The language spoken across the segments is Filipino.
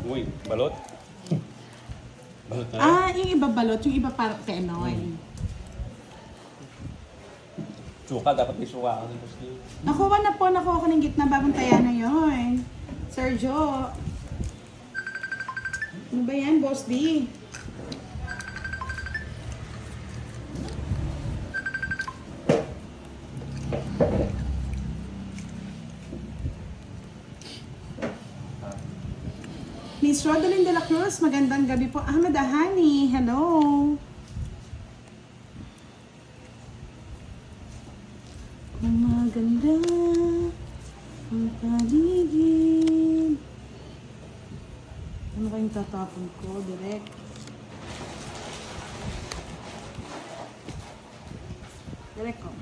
Uy, balot. Balot na. Yung iba balot, yung iba parang penoy. Suka, dapat may suka ka ng gusto. Nakuha ko ng gitna, bagong taya na yun. Sergio. Ano ba yan, Boss D? Miss Rodeline de la Cruz, magandang gabi po. Ahmed Ahani, hello. Ang maganda ang paligid. Ano kayong tatapon ko, direct? Direct ko.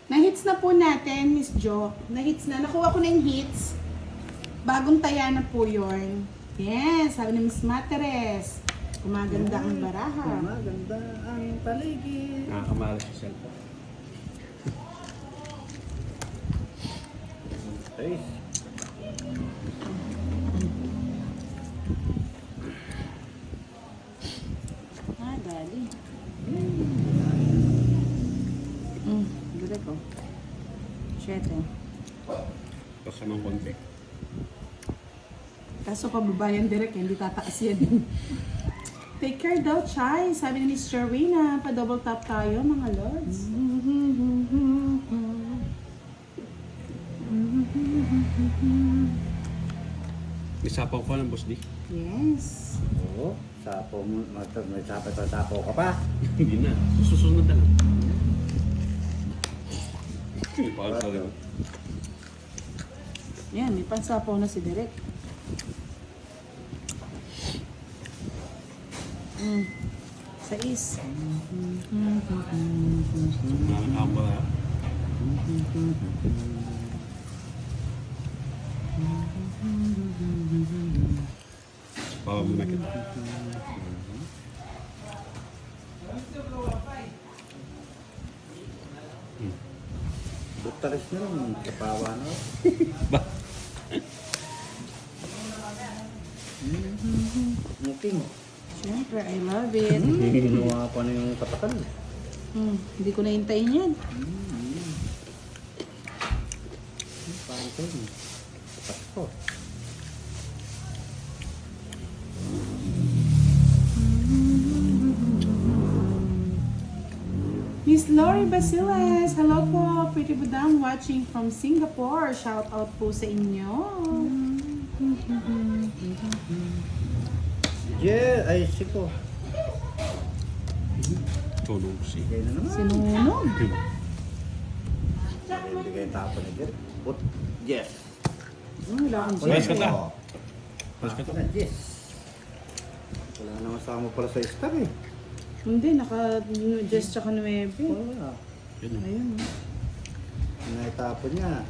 Na-hits na po natin, Miss Jo. Na-hits na. Nakuha ko na yung hits. Bagong taya na po yun. Yes, sabi ni Miss Materes. Kumaganda ang baraha. Maganda ang paligid. Nakakamalas sa cellphone. Ay. Dali. Direct ko. 7. Tapos naman konti. Kaso kababayan direct, hindi tataas yan. Take care daw, Chai. Sabi ni Miss Sherwina, pa-double tap tayo, mga lords. Isapaw ko ng boss di. Yes. Oo. Sapo mo. May sapo ka pa. Hindi na. Susunod na lang. Hindi pa ako sa rin. Yan, may pansapaw na si Derek. Sais. Nakakama ha. Bawa mo na kita. Butaris na lang. Kapawa na. Ba? Muting. Siyempre, I love it. Ginawa pa na yung katakan. Hindi ko nahintayin yan. Parang ito yun. Pasko. Miss Lori Basiles, hello po. Pretty Budang watching from Singapore. Shout out po sa inyo. Yeah, ay siko. Tulong si. Kaya na naman. Sinunog. Hindi kayo tapo na dyan. Put, yes. Wala akong Wala dyan. ka ta. Mas ka na, yes. Wala naman sama pala sa star eh. Hindi, naka-just tsaka 9. Wala. Yun na. Ayun. Naitapon niya.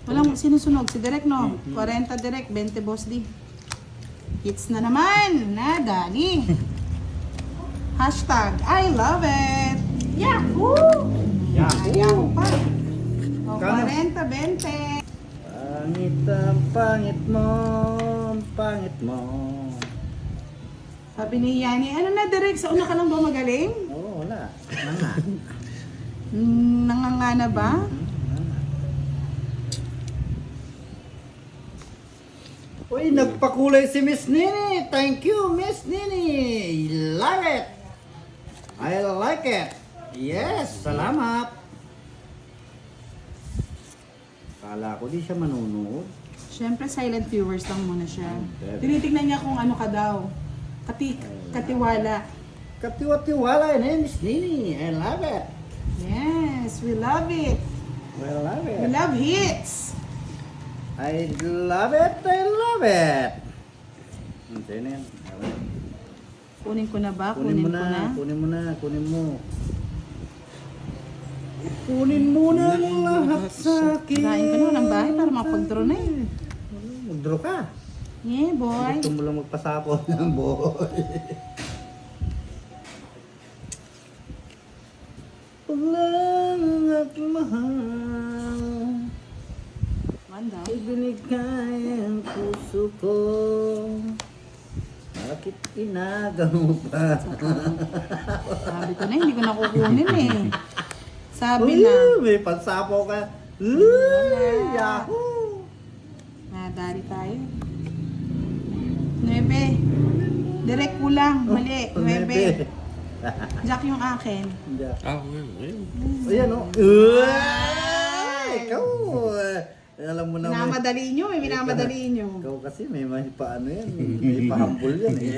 Walang sinusunog. Si Derek, no? 40 Derek, 20 Boss D. Hits na naman. Nadali. Hashtag, I love it. Yahoo! Yahoo! Yahoo pa. O, Kano? 40, 20. Pangit ang pangit mo, pangit mo. Sabi ni Yani, ano na Derek, sa una ka lang ba magaling? Oo, wala. Nanga. Nangangana ba? Uy, nagpakulay si Miss Nini. Thank you, Miss Nini. Love it. I like it. Yes, salamat. Kala ko di siya manunood. Siyempre, silent viewers lang muna siya. Okay. Tinitignan niya kung ano ka daw. Katiwala. Katiwa-tiwala na Miss Nini. I love it. Yes, we love it. We love We it. love hits. I love it. I love it. Sa'yo na yan. Kunin ko na ba? Kunin mo na. Kunin mo na. Kunin mo. Kunin mo na ang lahat sakit. Kirain ka naman ng bahay para mapag-draw na eh. Mag-draw ka. Yeah, boy. Gusto mo lang magpasapon ng boy. Paglang at mahal, Manda. ibinigay ang puso ko. Bakit inagaw mo pa? Sabi ko na, hindi ko nakukunin eh. Sabi Uy, na. may pansapo ka. Uy, yahoo! Nadali tayo. 9. Direct kulang. Mali. 9. Jack yung akin. Ah, ngayon. Ayan o. Uy! Ikaw! Alam mo naman. Minamadali nyo eh. Minamadali nyo. Ikaw kasi may paano yan. May pahambol yan eh.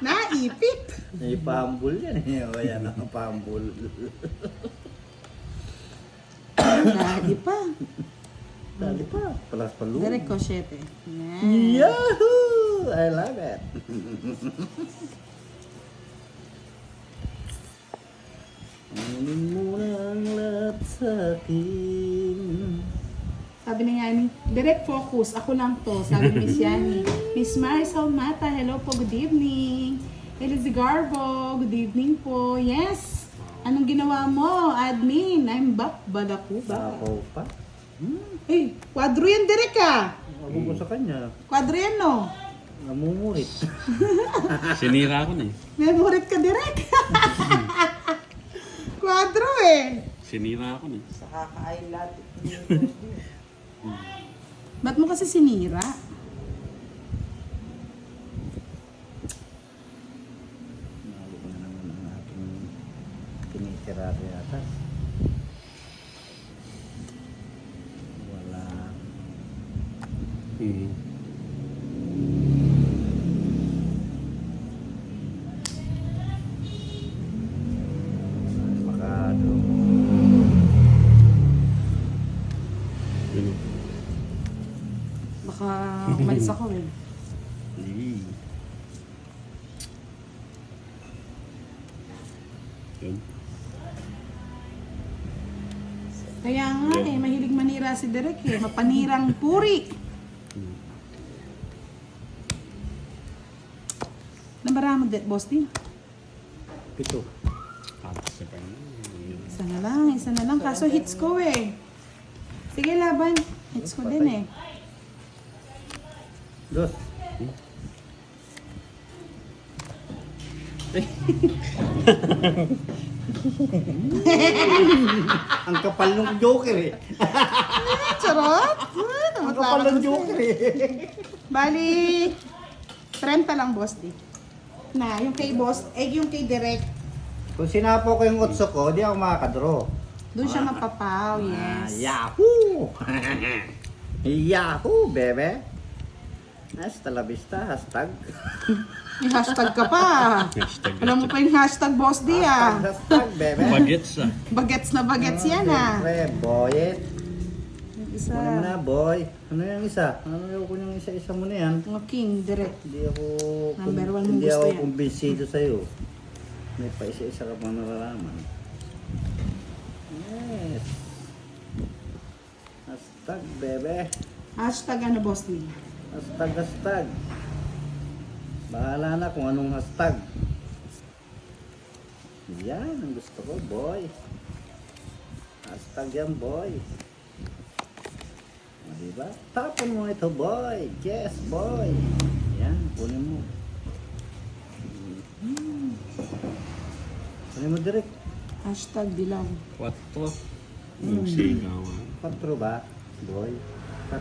Naipit. May pahambol yan eh. O yan ang pahambol. Dali pa. Dali pa. Palas palu. Direct ko 7. Yan. Yahoo! I love it. Anin mo na ang lahat sa akin. Sabi ni Yani, direct focus. Ako lang to. Sabi ni Miss Yani. Miss Marisol Mata, hello po. Good evening. Elise Garbo, good evening po. Yes. Anong ginawa mo, admin? I'm back. Balakuba. Ako pa. Eh, kwadro yan direct ah. Ako ko sa kanya. Kwadro yan no. Namumurit. Sinira ko na eh. Memorit ka direct. Kwadro eh. Sinira ko na eh. Ba't mo kasi sinira? Nalo ko na naman ang aking tinitirado yata. Wala. Hmm. Makado. Yun. Baka umalis ako eh. Eh. Yun. Kaya nga eh, mahilig manira si Derek eh. Mapanirang puri. Nabara mo, boss din. 7. Tapos sa kanya. Yun. Isa na lang. Kaso hits ko eh. Sige, laban. Hits ko din eh. 2. Ang kapal ng joker eh. Charot! Ang kapal ng joker eh. Bali, 30 lang, boss di. Na, yung kay boss, yung kay Derek, Kung sinapo ko yung 8 ko, di ako makakadraw. doon siya mapapaw, yes. Yahoo! Yahoo, bebe! Hasta la vista, hashtag. May hashtag ka pa. Hashtag. Alam mo pa yung hashtag, boss di ah. Hashtag, bebe. Bagets ah. Bagets na bagets yan ah. Siyempre, boyet. Yung Kunin mo isa, na, boy. Ano yung isa? Ano yung yung isa-isa mo na yan? mga king, Derek. Hindi ako, Number 1 mong hindi gusto ako yan. kumbinsido sa'yo. May pa isa-isa ka pang nalalaman. Yes. Hashtag, bebe. Hashtag ano, boss di? Hashtag, hashtag. Bahala na kung anong hashtag. Yan, ang gusto ko, boy. Hashtag yan, boy. O, diba? Tapon mo ito, boy. Yes, boy. Yan, kunin mo. Kunin mo direct. Hashtag dilaw. 4. Yung sigaw ah. 4 ba? Boy. 4.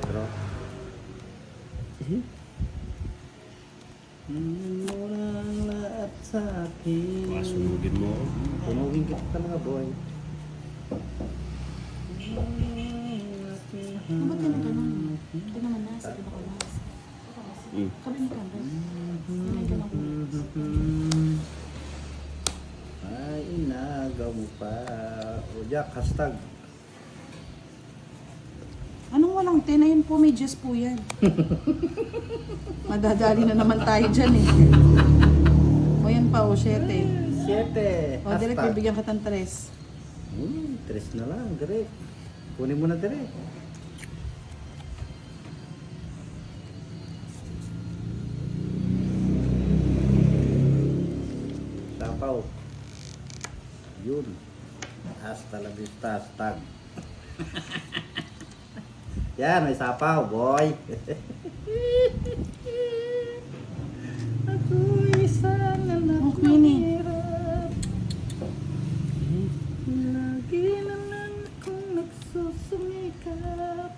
Muna ang lahat sa akin. Baka sunugin mo. Tunugin kita talaga, boy. Ano ba't ganun ka nun? Ito naman nasa, iba ko nasa. Hmm. Sabi mo ka, May ganun ko. Ay, inagaw mo pa. O, Jack, hashtag. Anong walang 10? Ayun po, may Diyos po yan. Madadali na naman tayo dyan eh. O yan pa, o 7. 7. O direct, bibigyan ka ng 3. Tres na lang, direct. Kunin mo na direct. Sapaw. Yun. Hasta la vista, hashtag. Yan, may sapaw, boy. Ako'y sana na mahirap. Lagi naman akong nagsusumikap.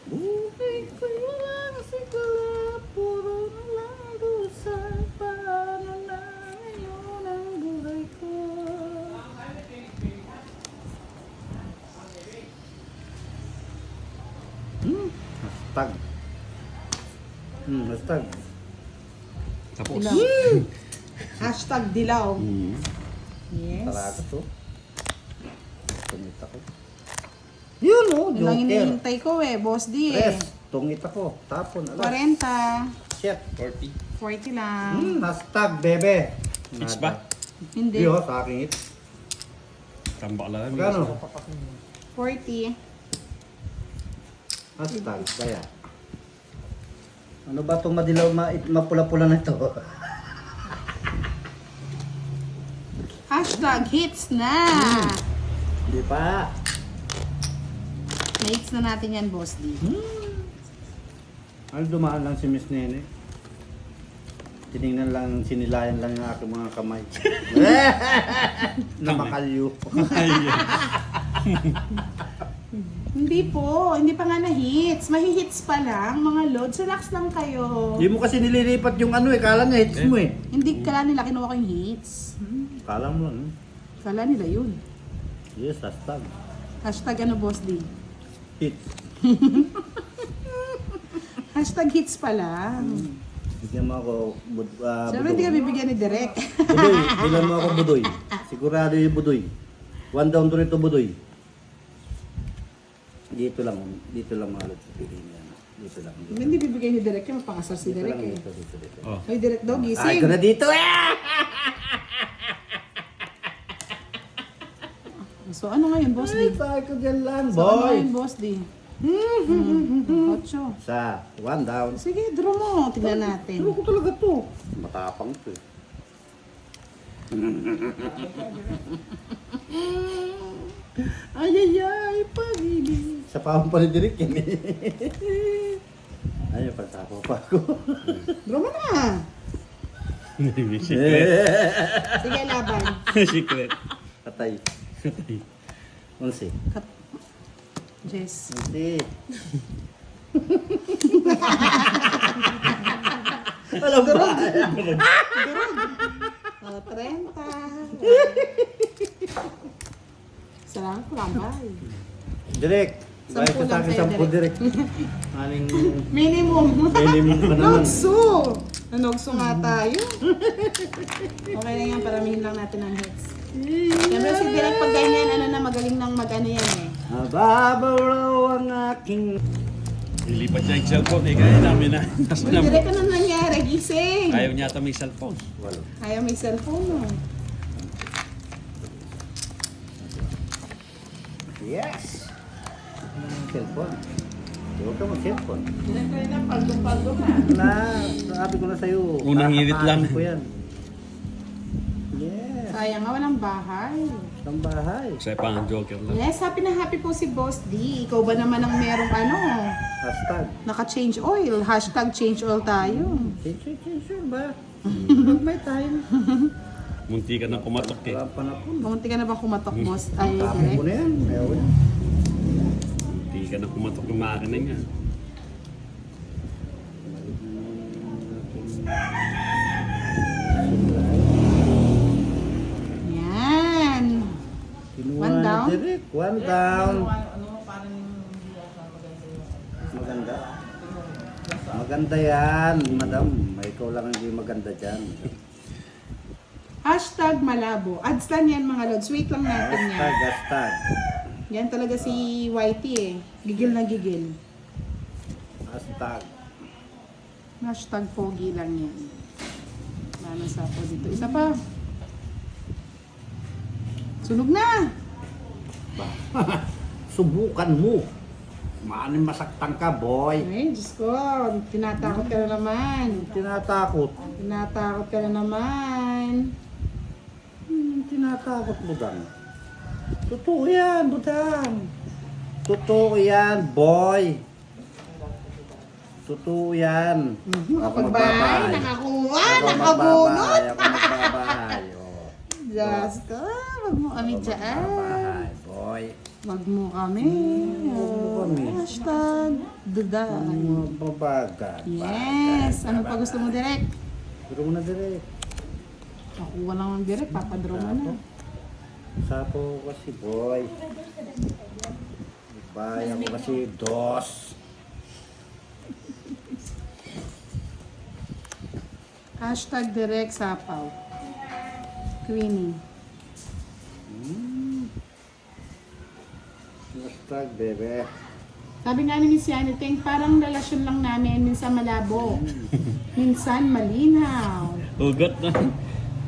Buhay ko lang siguro, puro na lang dusa. Paano na ngayon ang buhay ko? Hashtag. Hashtag. Tapos. Dilaw. Hashtag dilaw. Yes. Talaga to. Tungit ako. Yun o, Yun lang joker. hinihintay ko eh, Boss D eh. Tres, tungit ako. Tapon, alas. 40. Shit. 40. 40 lang. Hashtag, bebe. Hits ba? Hindi. Hindi o, sa akin hits. Tambak lang. Magkano? 40. Hashtag, kaya. Ano ba itong madilaw, mapula-pula na ito? Hashtag hits na. Hindi pa. Na-hits na natin yan, Boss D. Ano dumaan lang si Miss Nene? Tinignan lang, sinilayan lang yung aking mga kamay. Na makalyo. Hindi po, hindi pa nga na-hits. Mahihits pa lang, mga loads. Relax lang kayo. Hindi mo kasi nililipat yung ano eh, kala nga hits mo eh. Hindi kala nila kinuha ko yung hits. Kala mo lang. Kala nila yun. Yes, hashtag. Hashtag ano, Boss D? Hits. Hashtag hits pa lang. Bigyan mo ako Siyempre hindi ka bibigyan ni Direk. Budoy, bilan mo ako budoy. Sigurado yung budoy. One down to rito budoy. Dito lang mga lods sa piliin yan. Dito lang. Hindi bibigyan ni Direk yung pangasar si Dito Direk lang, eh. dito. Oh. Hoy, Direk daw, Ay, gising. ko na dito eh! So ano ngayon, Boss Ay, D? tayo ko dyan lang, So ano boy. ngayon, Boss D? Ocho. Sa, one down. Sige, draw mo. Tignan natin. Ano ko talaga to? Matapang to eh. Ay, pag-ibig. Sa pahong pa rin direct yan eh. Ay, pagtapaw pa ako. Draw mo na. May secret. Sige, laban. Secret. Patay. 11. Jess. 11. Alam ba? Oh, 30. Salamat po lang, bye. Direct. Bayad ka sa akin Sampu 10 direct. Aling Minimum. minimum ka naman. Nogso! Nanogso nga tayo. Okay na yan, paramihin lang natin ang hits. Siyempre si Direk pag ganyan, ano na, magaling nang mag-ano yan eh. Mababaw raw ang aking... Lilipat niya yung cellphone eh. Kaya namin na. Uy, Direk, ano nangyari? Gising! Ayaw niya ata may cellphone. Walo. Ayaw may cellphone mo. Yes! Cellphone. Huwag ka mag-cellphone. Direk kayo na, paldo-paldo na. Na, sabi ko na sa'yo. Unang hirit lang. Ko yan. Yes. Sayang nga, walang bahay. Ang bahay. Kasi pa ang joker lang. Yes, happy na happy po si Boss D. Ikaw ba naman ang merong ano, Hashtag. naka-change oil. Hashtag change oil tayo. Sure ba? Pag may time. Munti ka na kumatok eh. Wala pa na po. Kamunti ka na bang kumatok, Boss? Ay, Tapos Direk. ko na yan. Ayaw yan. Munti ka na kumatok yung makina niya. Yan. Kinuha One ni down? Derek. One down. Maganda. Maganda yan, madam. May ikaw lang hindi maganda dyan. Hashtag malabo. Ads lang yan mga lods. Wait lang natin Hashtag, yan. hashtag. Yan talaga si Whitey eh. Gigil na gigil. Hashtag. Hashtag pogi lang yan. Wala na sa po dito. Isa pa. Sunog na! Subukan mo. Maanin masaktan ka, boy. Ay, Diyos ko. Tinatakot ka na naman. Tinatakot. Tinatakot ka na naman. Tinatakot mo dan. Totoo yan, budang. Totoo yan, boy. Totoo yan. Kapagbahay, nakakuha, Ako nakabunot. magbabahay, ako magbabahay. Oh. Diyos ko, wag mo kami Ako dyan. magbabahay, boy. Wag mo kami. Wag mo kami. Hashtag duda. Mababagat. Yes. Ano pa gusto mo direct? Pero mo na direct. Nakuha lang ng direct, papadraw mo na. Sapo kasi, boy. Bayan ko kasi dos. Hashtag direct sapaw. Queenie. Hashtag, bebe. Sabi nga ni Miss Yaniteng, parang relasyon lang namin, minsan malabo. Minsan malinaw. Ugat na.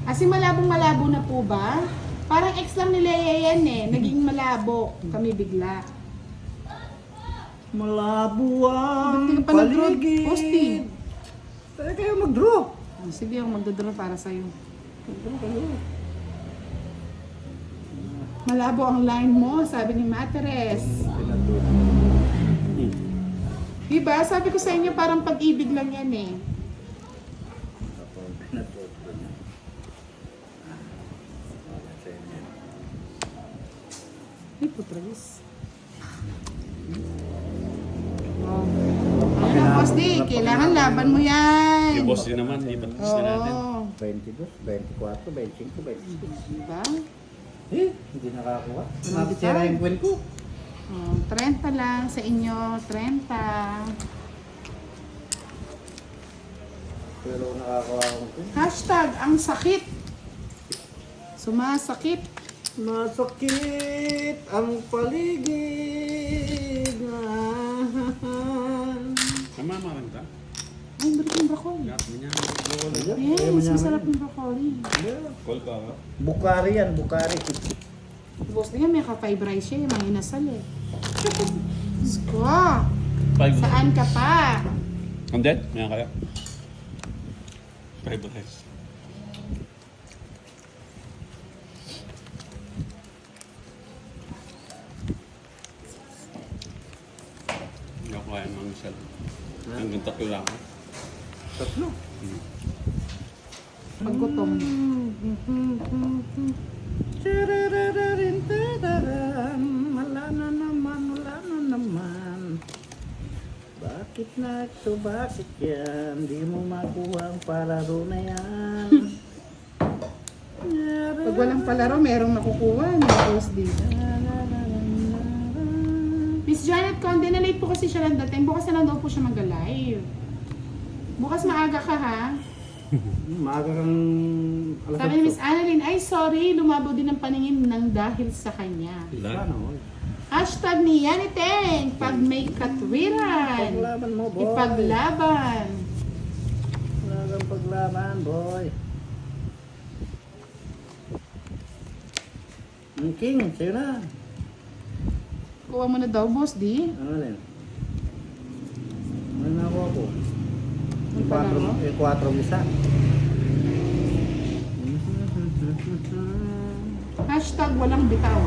Kasi malabong-malabo na po ba? Parang ex lang ni Leia yan eh. Naging malabo kami bigla. Malabo ang Ba't di ka pa nag-draw? paligid. Posting. Tayo kayo mag-draw. Oh, sige, ako magdodraw para sa'yo. Mag-draw kayo. Malabo ang line mo, sabi ni Materes. Diba? Sabi ko sa inyo, parang pag-ibig lang yan eh. Ay, putrais. Oh. Ano na, boss D? Kailangan laban mo yan. Yung boss din naman, lipat boss na natin. Oo. 22, 24, 25, 26. Diba? Eh, hindi nakakuha. Hindi Nakasira ka. yung kwen ko. Oh, 30 lang sa inyo, 30. Pero nakakuha akong kwen. Hashtag, ang sakit. Sumasakit. Masakit ang paligid. Tama, marang ka. Ay, balik yung broccoli. Lahat mo niya. Yes, masarap yung broccoli. Call ka ka. Bukari yan, bukari. Boss niya, may ka-fibrize siya, may inasal eh. Diyos ko, Five. saan ka pa? Ang dead? May kaya? Five rice. Hindi ako kaya ng shell. Hanggang tatlo lang ako. Tatlo. Pag gutom. Wala na naman, wala na naman. Bakit na ito, bakit yan? Di mo makuha ang palaro na yan. Pag walang palaro, merong nakukuha. May post dito. Miss Janet Conde, na-late po kasi siya lang dating. Bukas na lang daw po siya mag-live. Bukas maaga ka ha. Maaga kang alas Sabi ni Miss Annalyn, ay sorry, lumabaw din ang paningin ng dahil sa kanya. Sana, oy. Hashtag ni Yaniteng, pag may katwiran, Paglaban mo, boy. ipaglaban. Wala kang paglaban, boy. Ang king, sa'yo na. Kuha mo na daw, boss, di? Ano rin? Ano na ako? Ang palaro? 4 isa. Hashtag walang bitaw.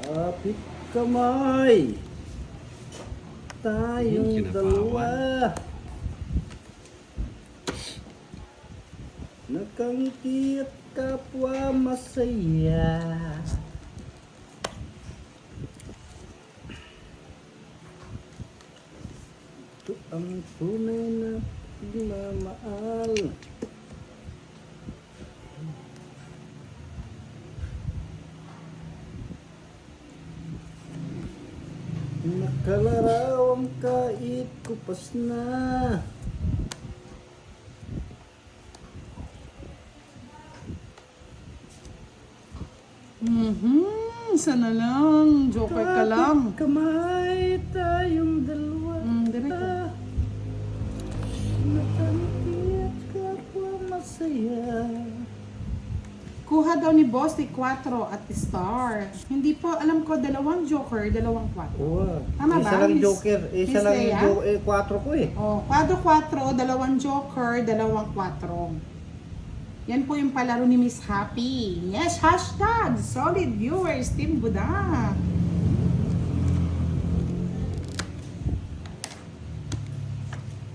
Kapit kamay. Tayong Kinabawan. dalawa. Nakangiti at kapwa masaya. Ito ang tunay na pagmamahal. Nakalaraw ang kait ko pas na. Sana lang. Joker ka lang. Kamay tayong dalawa. Direct ka. Natanti at kapwa masaya. Kuha daw ni Boss ni 4 at star. Hindi po, alam ko, 2 Joker, 2 4. Oo. Tama Isa ba, lang yung Miss- joker. Isa Miss lang Leia? yung 4 ko eh. Oh, quadro 4, 2 Joker, 2 4. Yan po yung palaro ni Miss Happy. Yes, hashtag solid viewers, Team Buda.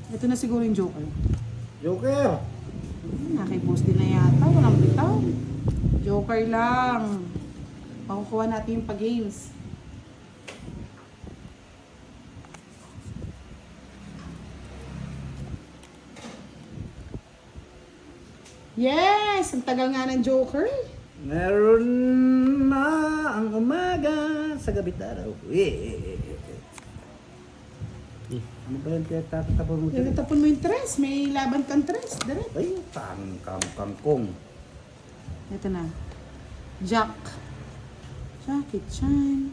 Ito na siguro yung Joker. Joker! Nakipost din na yata, walang bitaw. Joker lang. Pakukuha natin yung pag-games. Yes! Ang tagal nga ng Joker. Meron na ang umaga sa gabi't araw. Ano ba yung tatapon mo? Tinatapon mo yung tres. May laban kang tres. Direct. Ay, kangkong. Ito na. Jack. Jackie Chan.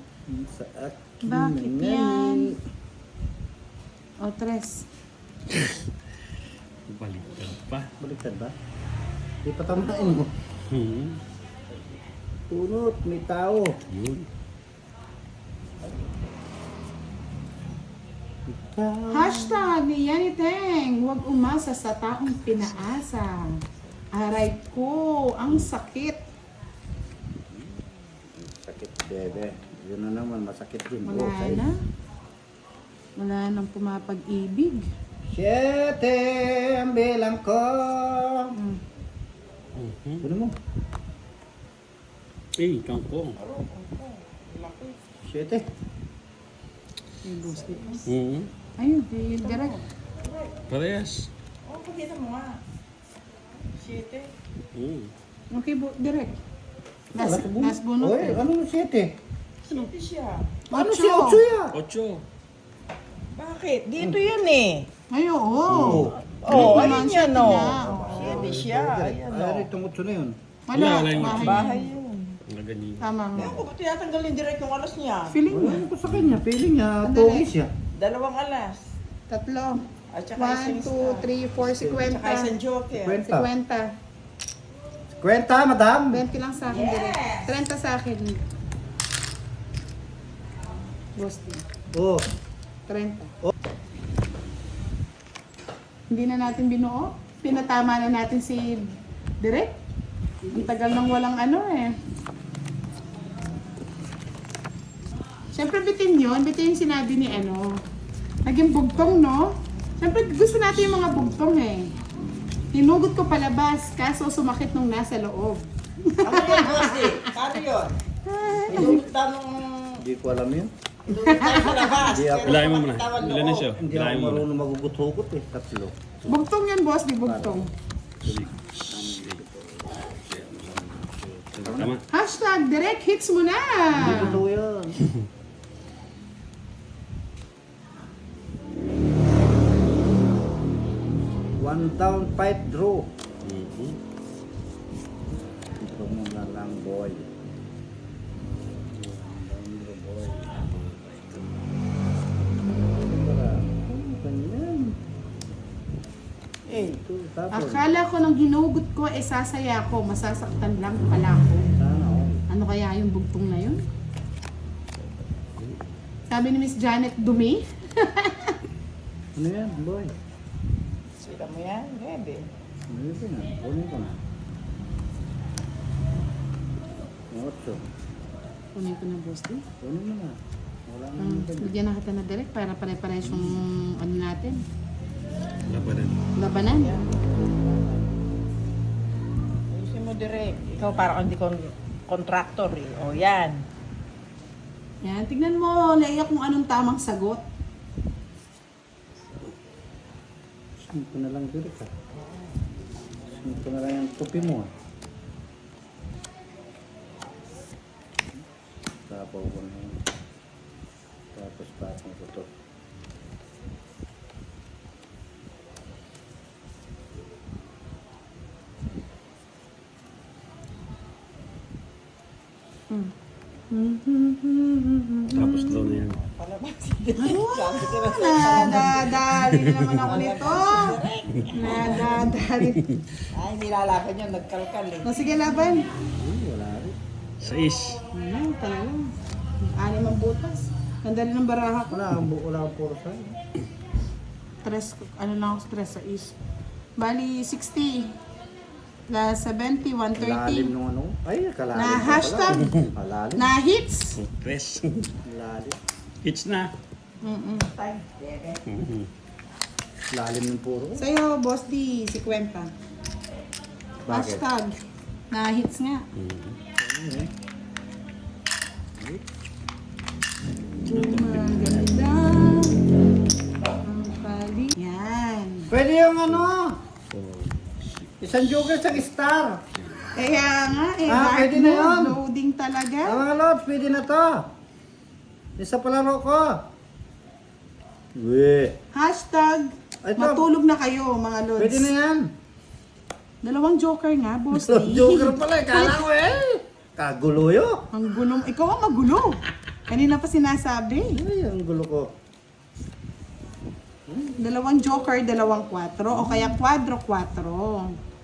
Sa akin Bakit na yan? O, tres. Baliktad pa. Baliktad ba? Di pa tamain mo. Hmm. Punot, may tao. Yun. Hashtag ni Yani Teng. Huwag umasa sa taong pinaasa. Aray ko. Ang sakit. Sakit, bebe. Yun na naman, masakit din. Wala Okay. na. Wala nang pumapag-ibig. 7 ang bilang ko. Mm. Mhm. Ano mo? Eh, kangkong. 7. May boss dito. Mhm. Ayun, direct. Parehas. Oh, pakita mo nga. 7. Mhm. Okay, direct. Wala Last, ka bunot. last bunot. Oy, ano yung 7? 7 siya. Ano Ocho. si 8 yan? 8. Bakit? Dito yan eh. Ay, oo. Oh, naman, ayun yan siete o. na. 7 siya. Ayan o. Ay, itong 8 na yun. Wala. Wala yung Bahay. Bahay yun. Ang ganyan. Tama mo. Kaya ko ba tinatanggalin direct yung alas niya? Feeling Wala mo. ko sa kanya. Feeling niya, Sandali. pogi siya. 2 alas. Tatlo. At saka 1, isang 2, star. 3, 4, Tsaka isang 50. joker. 50. 50. Kwenta, madam. 20 lang sa akin direct. 30 sa akin. Ghosting. Oh, 30. Hindi na natin binuo. Pinatama na natin si Direk. Ang tagal nang walang ano eh. Siyempre bitin yun. Bitin yung sinabi ni ano. Naging bugtong, no? Siyempre gusto natin yung mga bugtong eh. Hinugot ko palabas, kaso sumakit nung nasa loob. Ano yun, Bossy? Paano yun? Idulot tanong... hindi ko alam yun. Idulot tayo sa labas. Hindi ako. Pero Ilahin mo muna. tawag Ilan na loob. siya? Hindi Ilahin ako mo muna. marunong magugut-hugot eh. 3. Bugtong yan, boss. Di bugtong. Tama. Hashtag direct hits mo na! Hindi totoo yan. One down, 5 draw. Mhm. Draw mo na lang, boy. One down, draw, boy. Ganyan. Eh, Ito, tapos. Akala ko nang hinugot ko, sasaya ko. Masasaktan lang pala ako. Sana all. Ano kaya yung bugtong na yun? Sabi ni Miss Janet, dumi. Ano yan, boy? sila mo yan? Bebe. Ano yun na? Kunin ko na. 8. Kunin ko na, boss. Di. Kunin mo na. Wala na Bigyan na kita na direct para pare-pares yung ano natin. Labanan. Labanan. Ayusin mo direct. Ikaw parang hindi contractor eh. O yan. Yan, tignan mo, Leia, kung anong tamang sagot. Ito na lang direct ha. Ito na lang yung tupi mo ha. Tapaw ko na yun. Tapos patong ko to. Tapos daw na yan. Nadadali na naman ako nito. Nadadali. Ay, nilalaban yun, nagkalkal eh. O sige, laban. Wala rin. 6. Ano, talaga. 6 ang butas. Ang dali ng baraha ko. Wala akong puro sa'yo. Stress, ano lang ako stress sa is. Bali, 60. La 70, Lalim 130. nung ano. Ay, kalalim. Na pa pala. hashtag. Kalalim. Na hits. Tres. Lalim. Hits na. Time. Yeah, Lalim ng puro. Sa'yo, Boss D, 50. Bakit? Hashtag. Na hits nga. Gumaganda. Ang pali. Yan. Pwede yung ano. Isang joker sa star. Kaya nga, Ah, dark pwede na mode, yun. loading talaga. Mga lods, pwede na to. Isa palaro ko. We. Hashtag, Ito. matulog na kayo, mga lods. Pwede na yan. 2 joker nga, Boss So, D. joker pala. Kala ko eh. Kagulo yun. Ang gulo. Ikaw ang magulo. Kanina pa sinasabi. Ay, ang gulo ko. 2 joker, 2 4. O kaya quadro 4.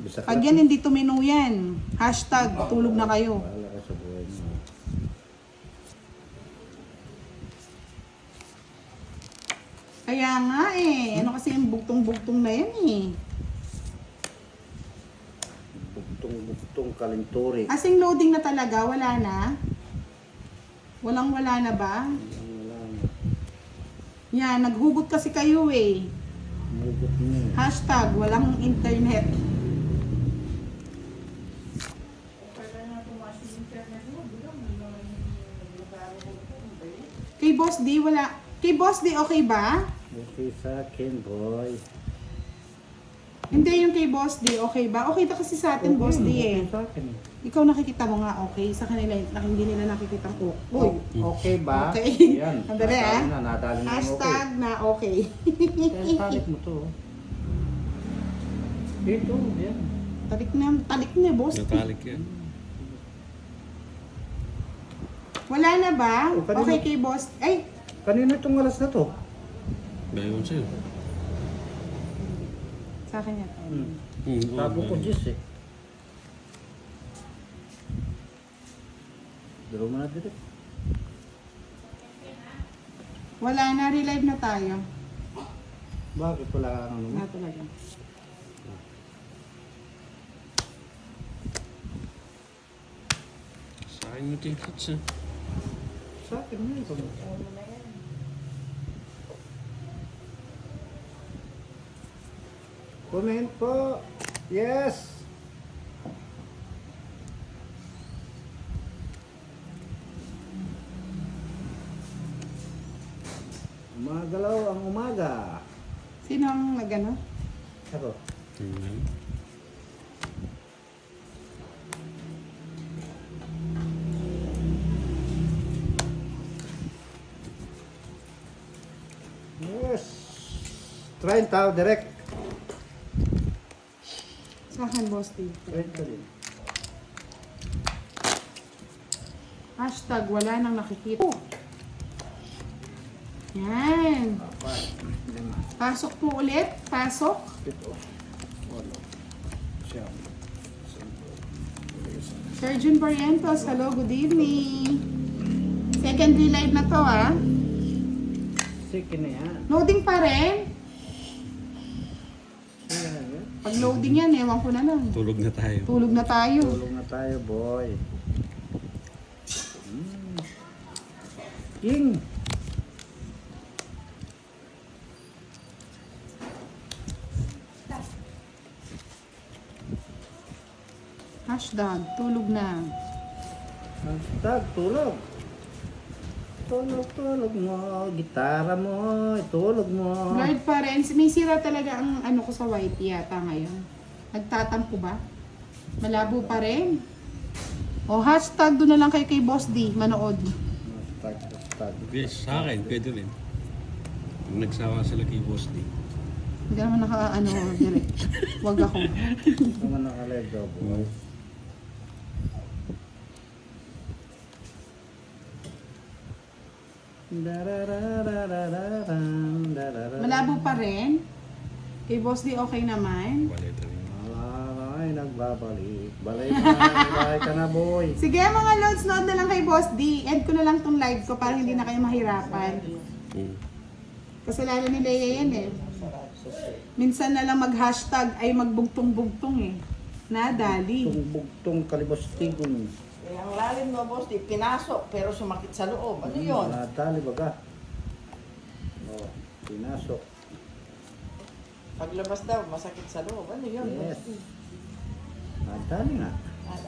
Bisa Pag yan hindi tumino yan, hashtag, tulog na kayo. Wala ka sa buhay mo. Kaya nga eh. Ano kasi yung bugtong-bugtong na yan eh. Buktong kalinturi. Asing loading na talaga, wala na. Walang-wala na ba? Wala na. Yan, naghugot kasi kayo eh. Mugot mo. Hashtag, walang internet. Kay Boss D, wala. Kay Boss D, okay ba? Okay sa akin, boy. Hindi yung kay Boss D, okay ba? Okay na kasi sa atin, Boss D eh. Okay sa akin. Ikaw nakikita mo nga okay. Sa kanila, hindi nila nakikita ko. Uy, Okay ba? Okay. Yan. Sandali, ah. Nadali na yung hashtag na okay. okay. Kaya tarik mo to. Dito, yan. Talik na, Boss D. Natalik yan. Wala na ba? O, kanina- Okay kay Boss. Ay, Kanino itong alas na to? Bayon sa'yo. sa akin yan. Sabi ko, Jis eh. Dalo mo na dito. Wala na, relive na tayo. Bakit wala kang ano? Wala talaga. Sa akin mo yung hits ah. Sa akin na ito. Comment po. Yes. Umagalaw ang umaga. Sino ang nagano? Ako. Tingnan. Yes. Try tao direct. Sa akin, Boss D. Try ka din. Hashtag, wala nang nakikita. Yan. Apat. Lima. Pasok po ulit. Pasok. Pito. Walo. Siyam. Sampo. Surgeon Barrientos, hello, good evening. Second relive na to ah. Sige na yan. Loading pa rin. Sige na yan. Pag loading yan, ewan ko na lang. Tulog na tayo. Tulog na tayo. Tulong na tayo, boy. King. Hashtag, tulog na. Hashtag, tulog. Tulog mo. Gitara mo. Tulog mo. Guard pa rin. May sira talaga ang ano ko sa white yata ngayon. Nagtatampo ba? Malabo pa rin. O hashtag doon na lang kayo kay Boss D, manood. Hashtag. Yes, sa akin, pwede rin. Pag nagsawa sila kay Boss D. Hindi ka naman naka-ano, direct. Wag ako. Naman nakalive daw, boy. Dararararararan, darararan. Malabo pa rin. Kay Boss D okay naman. Wala ito rin. Ay, nagbabalik. Balay ka na, boy. Sige mga loads, nood na lang kay Boss D. End ko na lang tong live ko para hindi na kayo mahirapan. Kasalanan ni Leia yan eh. Minsan na lang mag-hashtag ay magbugtong-bugtong eh. Nadali. Bugtong kalibastigong. Eh, ang lalim mo, boss, di pinasok, pero sumakit sa loob. Ano yun? Natali baga. Oh, pinasok. Paglabas daw, masakit sa loob. Ano yun, Yes. boss? Natali nga.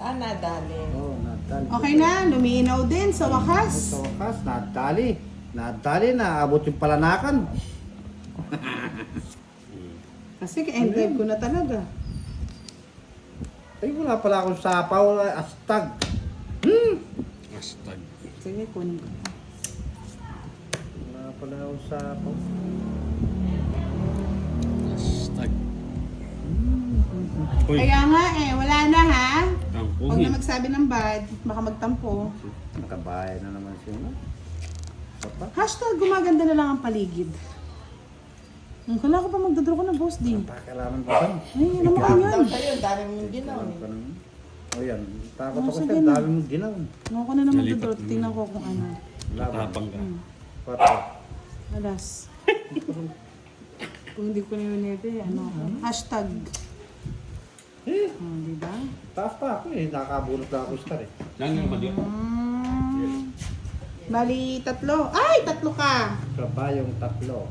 Nadali. Oh, natali. Okay na, luminaw din sa wakas. Sa wakas, natali. Natali na, abot yung palanakan. Kasi end live ko na talaga. Ay, wala pala akong sapaw, astag. Hashtag. Sige, kunin ko. Wala pala akong sapaw. Hashtag. Uy, Kaya nga eh, wala na ha. ang Huwag puhi. na magsabi ng bad, baka magtampo. Nakabahay na naman siya. No? Sapa? Hashtag gumaganda na lang ang paligid. Kala ko pa magdadraw ko na Boss D. Pakalaman ba ba? Ay, ano mo Daw yan? sa'yo, dami mong ginaw. O yan, takot Oh, ako sige siya, na. dami mong ginaw. Ano ko na naman Nalipat magdadraw. mo. Tingnan ko kung ano. Laban. Tapang ka. Patro. Alas. Kung hindi ko na yun ano ako. Hashtag. Diba? Taas pa ako eh, nakakabulot na ako star eh. Yan yung mali. Bali, tatlo. Ay, tatlo ka. Kabayong tatlo.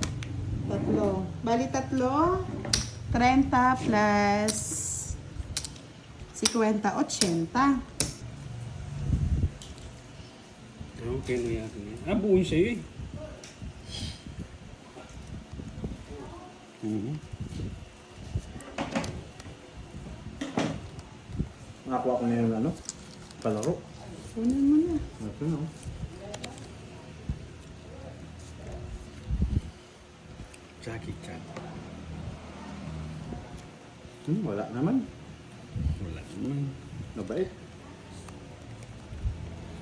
Tatlo. Bali, tatlo. 30 plus 50, 80. Okay na yan. Buuin sa'yo eh. Nakakuha ko na yung ano, palaro. Kunin mo na. Ito na. Jackie Chan. Wala naman. Wala naman. Mabait.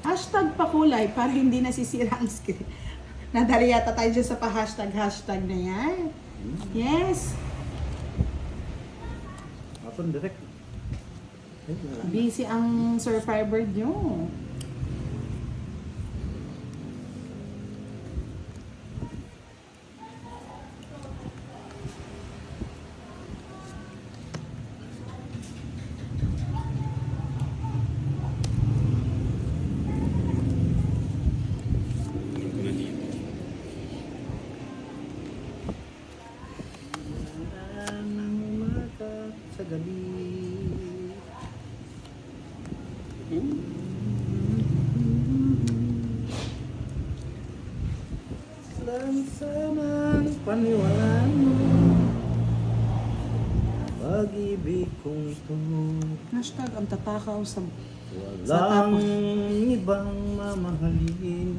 Hashtag pakulay para hindi nasisira ang screen. Nadali yata tayo dyan sa pa-hashtag na yan. Yes. Ako direct. Ay, wala. Busy ang survivor nyo. Ano ko na dito. Ng umaga sa gabi. Lansanang paniwalaan mo. Pag-ibig kong ito. Hashtag ang tatakaw sa... Walang ibang mamahalin.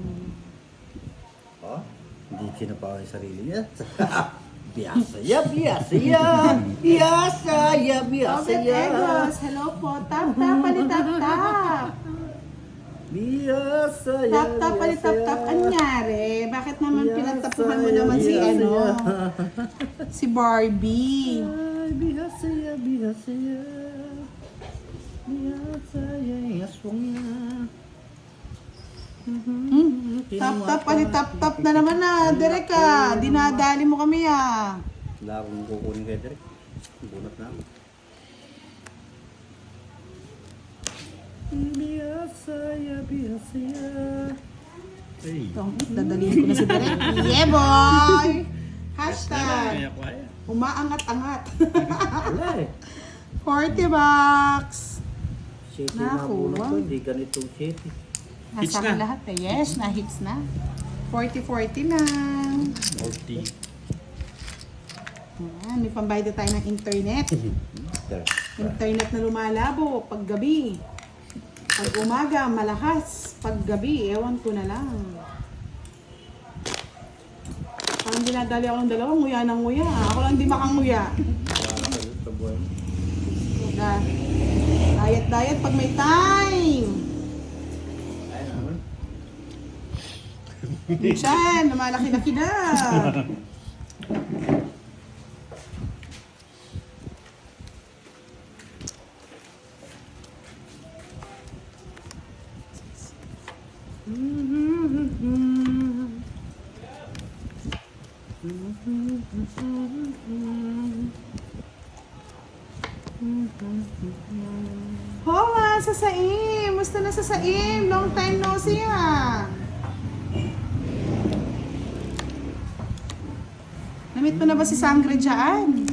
Oh, hindi sinapaw yung sarili niya. Biyasaya, biyasaya, biyasaya, Robert biyasaya. Egos, hello po. Tap, tap, palitap, tap. Biyasaya, Tap, tap, palitap, tap. Anyari? Bakit naman pinagtapuhan mo naman si ano? Si Barbie. Ay, biyasaya, biyasaya. Biyasaya, yung aswang niya. Tap, tap, palitap, tap na naman na. Direk ka. Dinadali mo kami ah. Wala akong kukunin kay Derek. Bunot na ako. Biyasaya, biyasaya. Hey. Ito, dadalihin ko na si Direk. Yeah, boy! Hashtag. Kaya kaya. Umaangat-angat. Wala eh. 40 bucks. City Naku, na bunot ko, wow. hindi ganitong city. Hits Nasa akin na. lahat eh. Yes, na-hits na. 40-40 lang. 40. Ayan, may pambayad na tayo ng internet. There. Internet na lumalabo pag gabi. Pag umaga, malakas. Pag gabi, ewan ko na lang. Parang dinadali ako ng dalawa, nguya ng nguya. Ako lang hindi makanguya. Wala kayo sa buhay mo. Diet pag may time. Ay naman. Diyan, lumalaki-laki na. Hoa, sa Saim! Musta na sa Saim? Long time no see ha! Namit mo na ba si Sangre dyan?